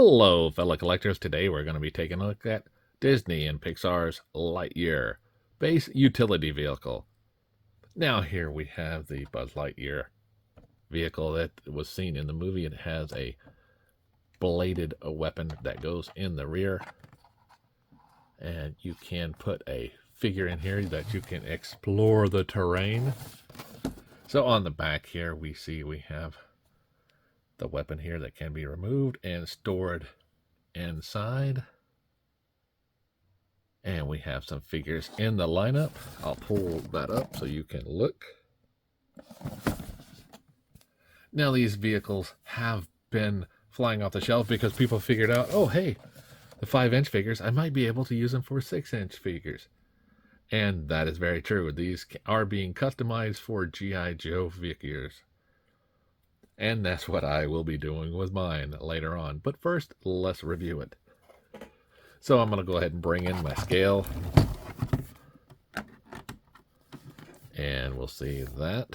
Hello, fellow collectors. Today we're going to be taking a look at Disney and Pixar's Lightyear base utility vehicle. Now here we have the Buzz Lightyear vehicle that was seen in the movie. It has a bladed weapon that goes in the rear, and you can put a figure in here that you can explore the terrain. So on the back here we have the weapon here that can be removed and stored inside. And we have some figures in the lineup. I'll pull that up so you can look. Now these vehicles have been flying off the shelf because people figured out, oh hey, the 5-inch figures, I might be able to use them for 6-inch figures. And that is very true. These are being customized for G.I. Joe figures. And that's what I will be doing with mine later on. But first, let's review it. So I'm going to go ahead and bring in my scale. And we'll see that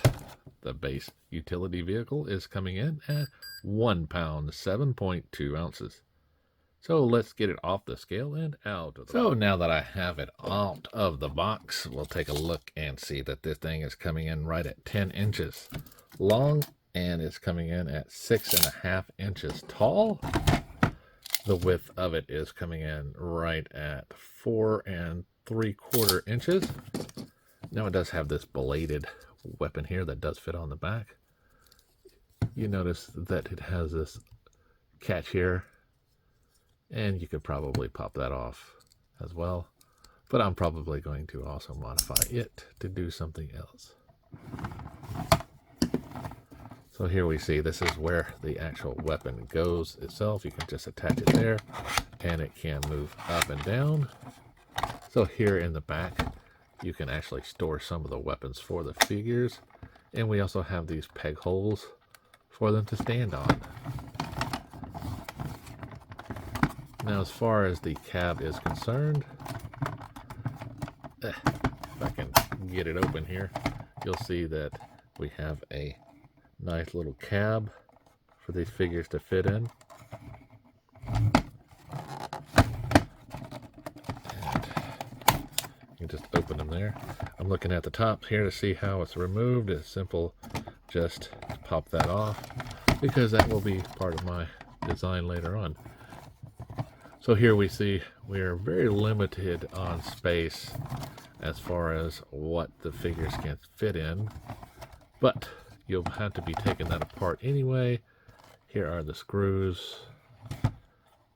the base utility vehicle is coming in at 1 pound, 7.2 ounces. So let's get it off the scale and out of the box. So now that I have it out of the box, we'll take a look and see that this thing is coming in right at 10 inches long. And it's coming in at 6.5 inches tall. The width of it is coming in right at 4 3/4 inches. Now it does have this bladed weapon here that does fit on the back. You notice that it has this catch here, and you could probably pop that off as well. But I'm probably going to also modify it to do something else. So here we see this is where the actual weapon goes itself. You can just attach it there and it can move up and down. So here in the back, you can actually store some of the weapons for the figures. And we also have these peg holes for them to stand on. Now as far as the cab is concerned, if I can get it open here, you'll see that we have a nice little cab for these figures to fit in. And you just open them there. I'm looking at the top here to see how it's removed. It's simple, just pop that off because that will be part of my design later on. So here we see we are very limited on space as far as what the figures can fit in, but you'll have to be taking that apart anyway. Here are the screws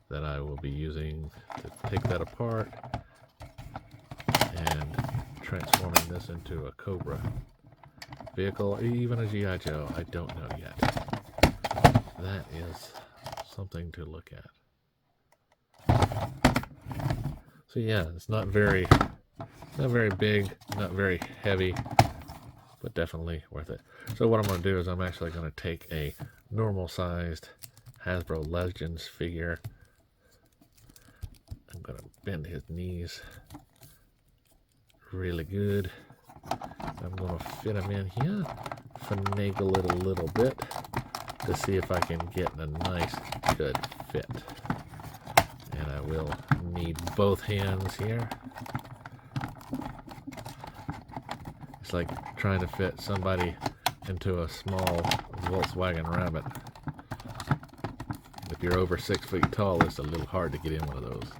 that I will be using to take that apart and transforming this into a Cobra vehicle, even a G.I. Joe. I don't know yet. That is something to look at. So yeah, it's not very big, not very heavy, but definitely worth it. So what I'm going to do is I'm actually going to take a normal sized Hasbro Legends figure. I'm going to bend his knees really good. I'm going to fit him in here, finagle it a little bit to see if I can get a nice good fit. And I will need both hands here. It's like trying to fit somebody into a small Volkswagen Rabbit. If you're over 6 feet tall, it's a little hard to get in one of those.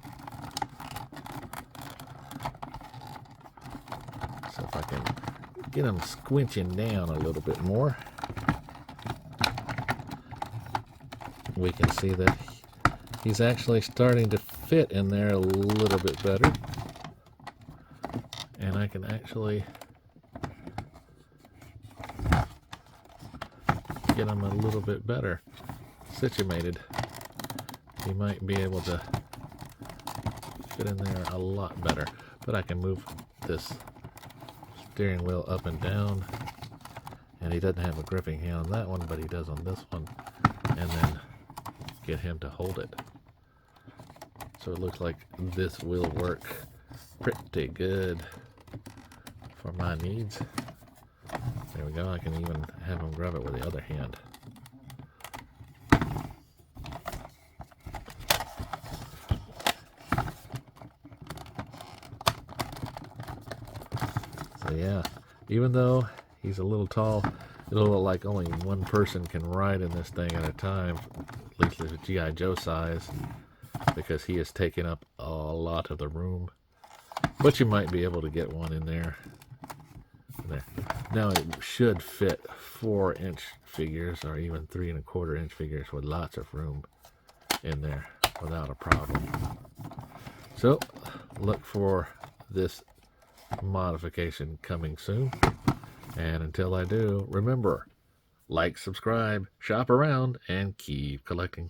So if I can get them squinching down a little bit more, we can see that he's actually starting to fit in there a little bit better. And I can actually get him a little bit better situated. He might be able to fit in there a lot better. But I can move this steering wheel up and down, and he doesn't have a gripping hand on that one, but he does on this one, and then get him to hold it. So it looks like this will work pretty good for my needs. There we go. I can even have him grab it with the other hand. Even though he's a little tall, it'll look like only one person can ride in this thing at a time, at least the G.I. Joe size, because he is taking up a lot of the room. But you might be able to get one in there. Now it should fit 4-inch figures or even 3¼ inch figures with lots of room in there without a problem. So look for this modification coming soon. And until I do, remember, like, subscribe, shop around, and keep collecting.